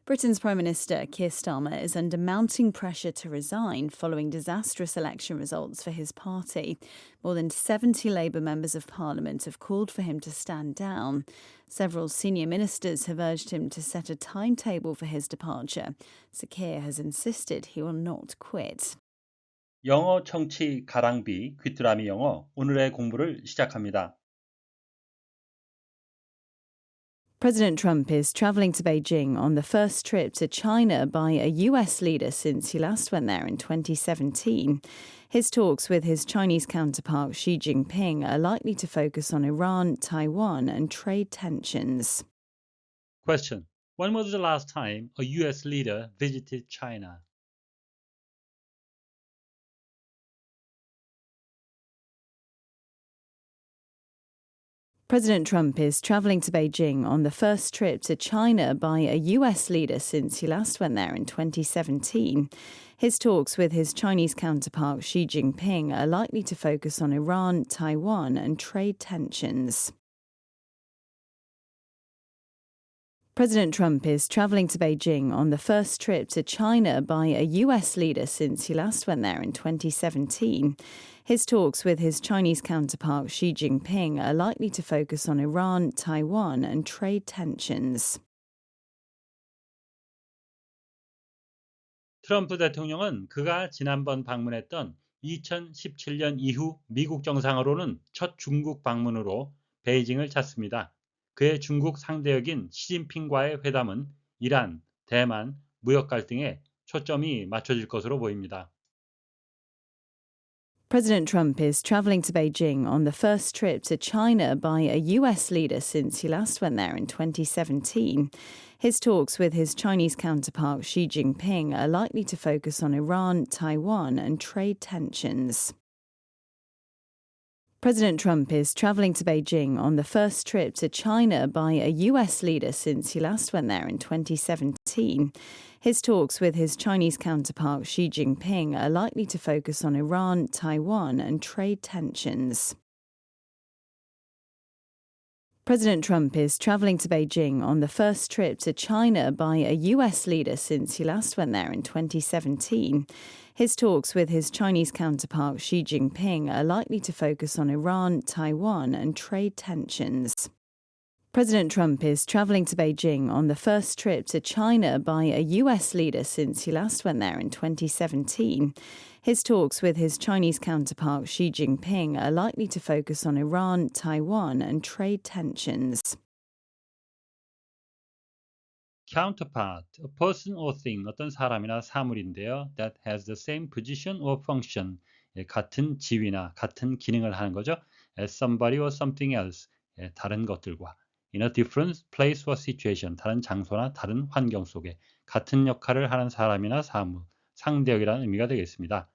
Britain's Prime Minister Keir Starmer is under mounting pressure to resign following disastrous election results for his party. More than 70 Labour members of Parliament have called for him to stand down. Several senior ministers have urged him to set a timetable for his departure. Sir Keir has insisted he will not quit. 영어 청취 가랑비 귀뚜라미 영어 오늘의 공부를 시작합니다. President Trump is travelling to Beijing on the first trip to China by a US leader since he last went there in 2017. His talks with his Chinese counterpart Xi Jinping are likely to focus on Iran, Taiwan, and trade tensions. Question. When was the last time a US leader visited China? President Trump is travelling to Beijing on the first trip to China by a US leader since he last went there in 2017. His talks with his Chinese counterpart Xi Jinping are likely to focus on Iran, Taiwan, and trade tensions. President Trump is travelling to Beijing on the first trip to China by a US leader since he last went there in 2017. His talks with his Chinese counterpart Xi Jinping are likely to focus on Iran, Taiwan, and trade tensions. 트럼프 대통령은 그가 지난번 방문했던 2017년 이후 미국 정상으로는 첫 중국 방문으로 베이징을 찾습니다. 그의 중국 상대역인 시진핑과의 회담은 이란, 대만, 무역 갈등에 초점이 맞춰질 것으로 보입니다. President Trump is travelling to Beijing on the first trip to China by a US leader since he last went there in 2017. His talks with his Chinese counterpart Xi Jinping are likely to focus on Iran, Taiwan, and trade tensions. President Trump is travelling to Beijing on the first trip to China by a US leader since he last went there in 2017. His talks with his Chinese counterpart Xi Jinping are likely to focus on Iran, Taiwan, and trade tensions. President Trump is travelling to Beijing on the first trip to China by a US leader since he last went there in 2017. His talks with his Chinese counterpart Xi Jinping are likely to focus on Iran, Taiwan, and trade tensions. President Trump is travelling to Beijing on the first trip to China by a US leader since he last went there in 2017. His talks with his Chinese counterpart Xi Jinping are likely to focus on Iran, Taiwan, and trade tensions. Counterpart, a person or thing, 어떤 사람이나 사물인데요. That has the same position or function, 같은 지위나 같은 기능을 하는 거죠. As somebody or something else, 다른 것들과. In a different place or situation, 다른 장소나 다른 환경 속에 같은 역할을 하는 사람이나 사물, 상대역이라는 의미가 되겠습니다.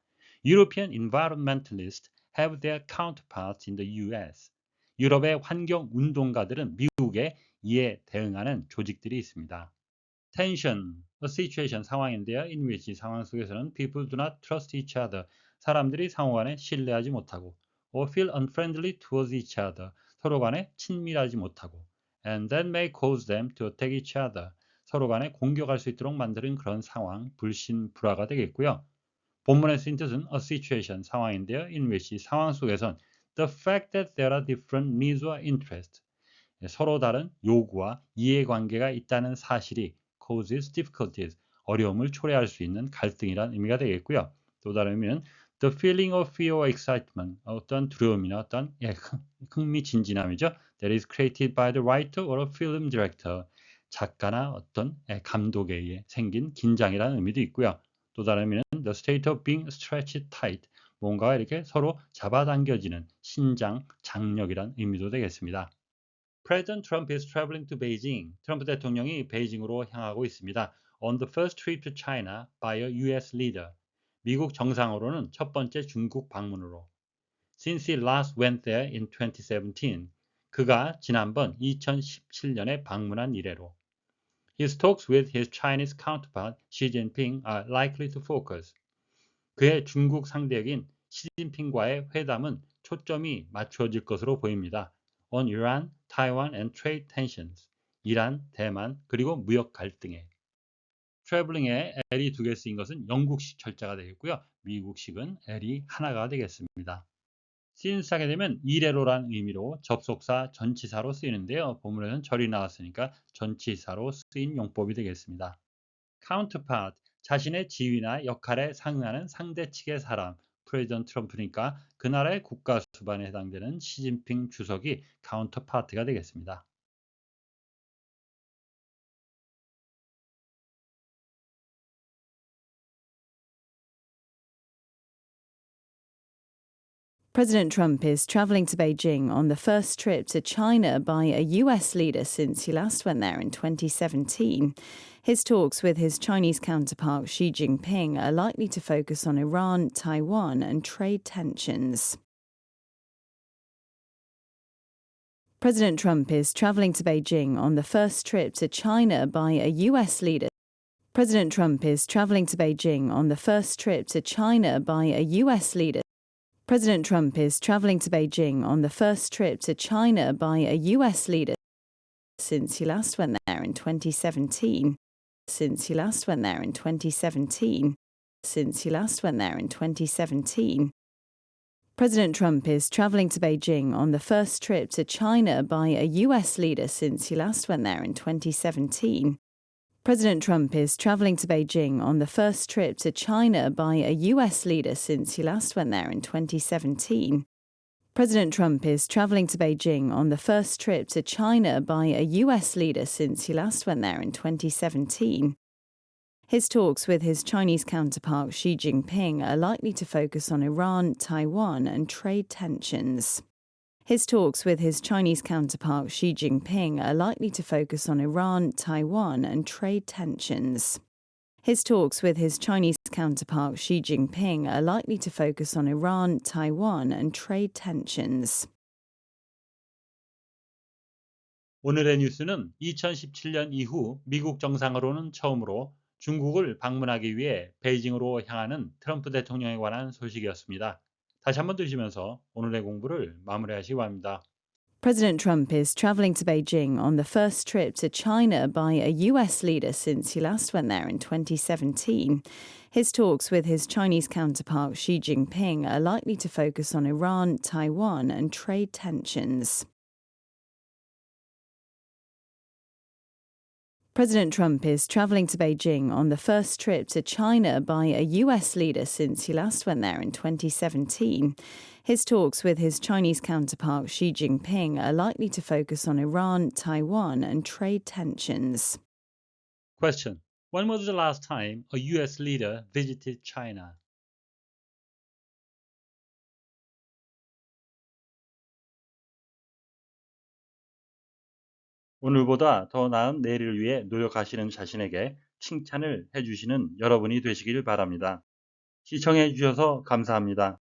European environmentalists have their counterparts in the US. 유럽의 환경 운동가들은 미국에 이에 대응하는 조직들이 있습니다. Tension, a situation 상황인데요. In which 상황 속에서는 people do not trust each other. 사람들이 상호 간에 신뢰하지 못하고 or feel unfriendly towards each other. 서로 간에 친밀하지 못하고 and that may cause them to attack each other. 서로 간에 공격할 수 있도록 만드는 그런 상황, 불신, 불화가 되겠고요. 본문에 쓰인 뜻은 a situation, 상황인데요. in which 상황 속에선 the fact that there are different needs or interests. 서로 다른 요구와 이해관계가 있다는 사실이 causes difficulties, 어려움을 초래할 수 있는 갈등이라는 의미가 되겠고요. 또 다른 의미는 the feeling of fear or excitement, 어떤 두려움이나 어떤 흥미진진함이죠. That is created by the writer or a film director, 작가나 어떤 감독에 의해 생긴 긴장이라는 의미도 있고요. 또 다른 의미는 the state of being stretched tight, 뭔가가 이렇게 서로 잡아당겨지는 신장, 장력이라는 의미도 되겠습니다. President Trump is traveling to Beijing. 트럼프 대통령이 베이징으로 향하고 있습니다. On the first trip to China by a US leader. 미국 정상으로는 첫 번째 중국 방문으로. Since he last went there in 2017. 그가 지난번 2017년에 방문한 이래로. His talks with his Chinese counterpart Xi Jinping are likely to focus. 그의 중국 상대역인 시진핑과의 회담은 초점이 맞춰질 것으로 보입니다. On Iran, Taiwan and trade tensions. 이란, 대만, 그리고 무역 갈등에. traveling에 L이 두 개 쓰인 것은 영국식 철자가 되겠고요. 미국식은 L이 하나가 되겠습니다. since 하게 되면 이래로란 의미로 접속사 전치사로 쓰이는데요. 본문에는 절이 나왔으니까 전치사로 쓰인 용법이 되겠습니다. counterpart, 자신의 지위나 역할에 상응하는 상대 측의 사람, 프레지던트 트럼프니까 그 나라의 국가 수반에 해당되는 시진핑 주석이 counterpart가 되겠습니다. President Trump is travelling to Beijing on the first trip to China by a US leader since he last went there in 2017. His talks with his Chinese counterpart Xi Jinping are likely to focus on Iran, Taiwan, and trade tensions. President Trump is travelling to Beijing on the first trip to China by a US leader. President Trump is travelling to Beijing on the first trip to China by a US leader. President Trump is travelling to Beijing on the first trip to China by a US leader since he last went there in 2017. Since he last went there in 2017. Since he last went there in 2017. President Trump is travelling to Beijing on the first trip to China by a US leader since he last went there in 2017. President Trump is travelling to Beijing on the first trip to China by a US leader since he last went there in 2017. President Trump is travelling to Beijing on the first trip to China by a US leader since he last went there in 2017. His talks with his Chinese counterpart Xi Jinping are likely to focus on Iran, Taiwan, and trade tensions. His talks with his Chinese counterpart Xi Jinping are likely to focus on Iran, Taiwan, and trade tensions. His talks with his Chinese counterpart Xi Jinping are likely to focus on Iran, Taiwan, and trade tensions. 오늘의 뉴스는 2017년 이후 미국 정상으로는 처음으로 중국을 방문하기 위해 베이징으로 향하는 트럼프 대통령에 관한 소식이었습니다. 다시 한번 들으시면서 오늘의 공부를 마무리하시기 바랍니다. President Trump is travelling to Beijing on the first trip to China by a US leader since he last went there in 2017. His talks with his Chinese counterpart Xi Jinping are likely to focus on Iran, Taiwan, and trade tensions. President Trump is travelling to Beijing on the first trip to China by a US leader since he last went there in 2017. His talks with his Chinese counterpart Xi Jinping are likely to focus on Iran, Taiwan, and trade tensions. Question. When was the last time a US leader visited China? 오늘보다 더 나은 내일을 위해 노력하시는 자신에게 칭찬을 해주시는 여러분이 되시길 바랍니다. 시청해 주셔서 감사합니다.